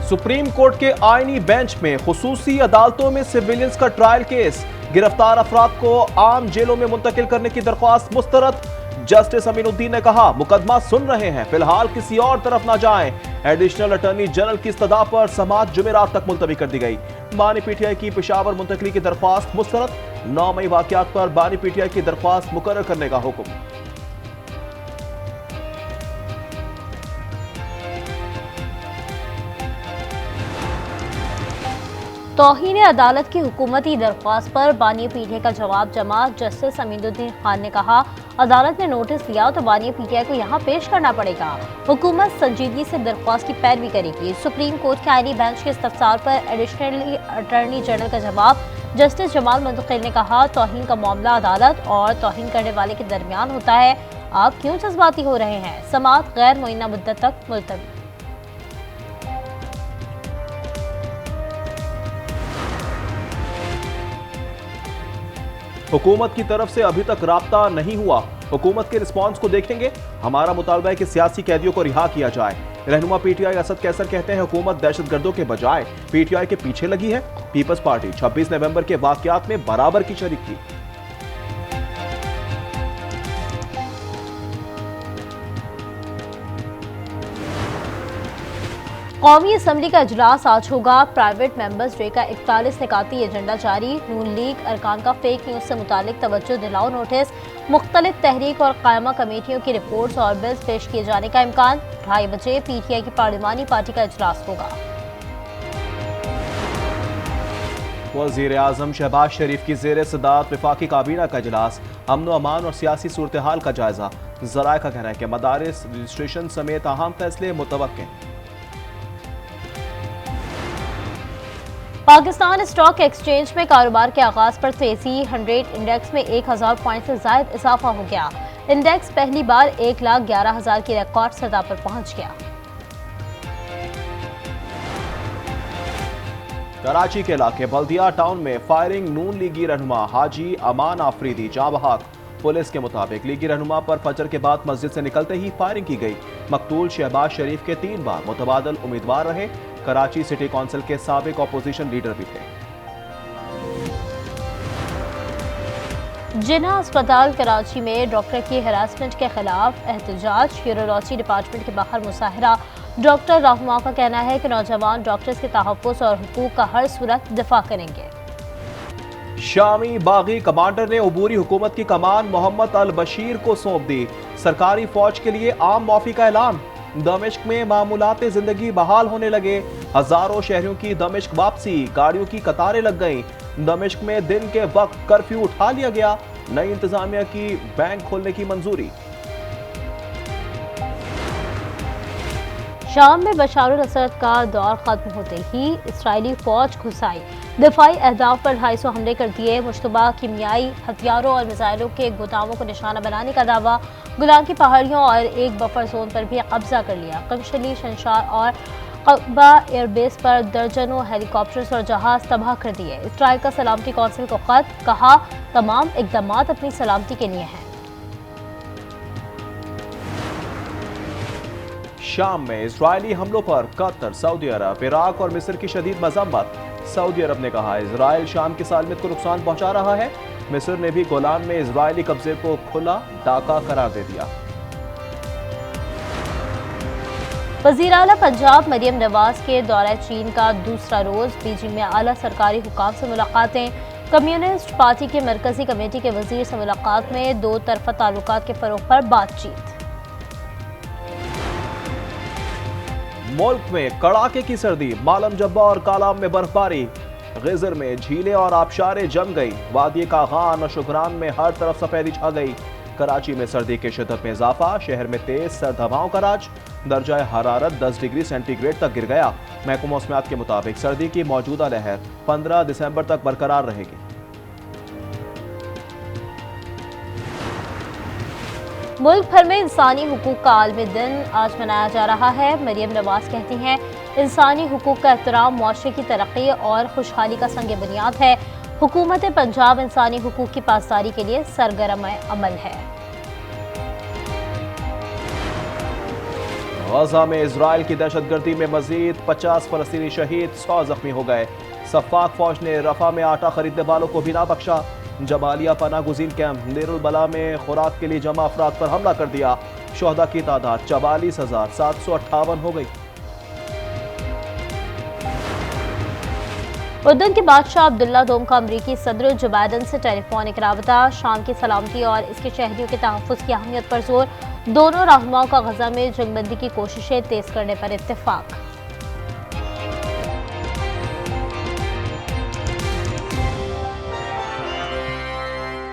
Supreme court के आईनी bench में खुसूसी अदालतों में सिविलियंस का ट्रायल केस। गिरफ्तार अफराद को आम जेलों में मुंतकिल करने की दरख्वास्त मुस्तरद। जस्टिस अमीनुद्दीन ने कहा, मुकदमा सुन रहे हैं, फिलहाल किसी और तरफ ना जाएं। एडिशनल अटॉर्नी जनरल की इस्तदा पर समाअत जुमेरात तक मुलतवी कर दी गई। बानी पीटीआई की पेशावर मुंतकली की दरख्वास्त मुस्तरद। 9 मई वाकयात पर बानी पीटीआई की दरख्वास्त मुकर्रर करने का हुक्म। तौहीन अदालत की हुकूमती दरख्वास्त पर बानी पीटीआई का जवाब जमा। जस्टिस अमीनुद्दीन खान ने कहा, अदालत ने नोटिस दिया तो बानी पीटीआई को यहाँ पेश करना पड़ेगा। हुकूमत संजीदगी से दरख्वास्त की पैरवी करेगी। सुप्रीम कोर्ट के आईनी बेंच के इस्तफसार पर एडिशनल अटॉर्नी जनरल का जवाब। जस्टिस जमाल मुंतकिल ने कहा, तौहीन का मामला अदालत और तौहीन करने वाले के दरमियान होता है। आप क्यों जज्बाती हो रहे हैं? समाअत गैर मुइन्ना मुद्दत तक मुलतवी। हुकूमत की तरफ से अभी तक राब्ता नहीं हुआ। हुकूमत के रिस्पांस को देखेंगे। हमारा मुतालबा है कि सियासी कैदियों को रिहा किया जाए। रहनुमा पीटीआई असद कैसर कहते हैं, हुकूमत दहशतगर्दों के बजाय पीटीआई के पीछे लगी है। पीपल्स पार्टी 26 नवंबर के वाकयात में बराबर की शरीक थी। कौमी असम्बली का इजलास आज होगा। प्राइवेट मेंबर्स डे का 41 निकाती एजेंडा जारी। नून लीग अरकान का फेक न्यूज से मुतालिक तवज्जो दिलाओ नोटिस। मुख्तलिफ तहरीक और कायमा कमेटियों की रिपोर्ट्स और बिल्स पेश किए जाने का इम्कान। 2:30 बजे पीटीआई की पार्लिमानी पार्टी का इजलास होगा। वज़ीर आज़म शहबाज शरीफ की ज़ेर सदारत वफाकी काबीना का इजलास। अमन अमान और सियासी सूरत हाल का जायजा। ज़राए का कहना है कि मदारिस रजिस्ट्रेशन समेत अहम फैसले मुतवक्के। पाकिस्तान स्टॉक एक्सचेंज में कारोबार के आगाज पर तेजी। 100 इंडेक्स में 1000 पॉइंट से ज्यादा इजाफा हो गया। इंडेक्स पहली बार 1,11,000 की रिकॉर्ड सतह पर पहुंच गया। कराची के इलाके बल्दिया टाउन में फायरिंग। नून लीगी रहनुमा हाजी अमान आफरीदी जाँ बहक। पुलिस के मुताबिक लीगी रहनुमा पर फजर के बाद मस्जिद से निकलते ही फायरिंग की गई। मकतूल शहबाज शरीफ के 3 बार मुतबादल उम्मीदवार रहे। कराची सिटी काउंसिल के साबिक अपोजिशन लीडर भी थे। जिन्ना अस्पताल कराची में डॉक्टर की हरासमेंट के खिलाफ एहतजाज। यूरोलॉजी डिपार्टमेंट के बाहर मुसाहरा। डॉक्टर रहनुमा का कहना है कि नौजवान डॉक्टर्स के तहफ़्फ़ुज़ और हुकूक का हर सूरत दिफा करेंगे। शामी बागी कमांडर ने अबूरी हुकूमत की कमान मोहम्मद अल बशीर को सौंप दी। सरकारी फौज के लिए आम माफी का ऐलान। दमिश्क में मामूलाते जिंदगी बहाल होने लगे। हजारों शहरियों की दमिश्क वापसी। गाड़ियों की कतारें लग गईं। दमिश्क में दिन के वक्त कर्फ्यू उठा लिया गया। नई इंतजामिया की बैंक खोलने की मंजूरी। शाम में बशारुल असद का दौर खत्म होते ही इसराइली फौज घुस आई। दिफाई अहदाफ पर 250 हमले कर दिए। मुश्तबा कीमियाई हथियारों और मिसाइलों के गोदामों को निशाना बनाने का दावा। गुलान की पहाड़ियों और एक बफर जोन पर भी कब्जा कर लिया। कमशली, शंशार और कब्बा एयरबेस पर दर्जनों हेलीकॉप्टर्स और जहाज तबाह कर दिए। इसराइल का सलामती कौंसिल को खत। कहा, तमाम इकदामात अपनी सलामती के लिए हैं। शाम में इजरायली हमलों पर कतर, सऊदी अरब, इराक और मिस्र की शदीद मजम्मत। सऊदी अरब ने कहा, इजराइल शाम की सालमियत को नुकसान पहुंचा रहा है। मिस्र ने भी गोलान में इजरायली कब्जे को खुला डाका करार दे दिया। वज़ीर आला पंजाब मरियम नवाज के दौरा चीन का दूसरा रोज। बीजिंग में आला सरकारी हुकाम से मुलाकातें। कम्युनिस्ट पार्टी की मरकजी कमेटी के वजीर से मुलाकात में 2 तरफा ताल्लुकात के फरोग पर बातचीत। मुल्क में कड़ाके की सर्दी। मालम जब्बा और कालाम में बर्फबारी। गिजर में झीलें और आबशारें जम गई। वादी कागान और शुक्रान में हर तरफ सफेदी छा गई। कराची में सर्दी की शिद्दत में इजाफा। शहर में तेज सर्द हवाओं का राज। दर्जा हरारत 10 डिग्री सेंटीग्रेड तक गिर गया। महकमा मौसमियात के मुताबिक सर्दी की मौजूदा लहर 15 दिसंबर तक बरकरार रहेगी। मुल्क भर में इंसानी हुकूक का आलमी दिन आज मनाया जा रहा है। मरियम नवाज कहती हैं, इंसानी हुकूक का एहतराम मुआशरे की तरक्की और खुशहाली का संग बुनियाद है। हुकूमत पंजाब इंसानी हुकूक की पासदारी के लिए सरगर्म अमल है। गजा में इजराइल की दहशतगर्दी में मजीद 50 फलस्तीनी शहीद, 100 जख्मी हो गए। सफाक फौज ने रफा में आटा खरीदने वालों को भी ना बख्शा। जबालिया पना गुजीन कैंप नेरुल बला में खुराक के लिए जमा अफराद पर हमला कर दिया। शोहदा की तादाद 44,758 हो गई। उर्दन के बादशाह अब्दुल्ला दोम का अमरीकी सदर जो बाइडन से टेलीफोनिक राबता, शाम की सलामती और इसके शहरियों के तहफ़्फ़ुज़ की अहमियत पर जोर। दोनों रहनुमाओं का गजा में जंगबंदी की कोशिशें तेज करने पर इत्तेफाक।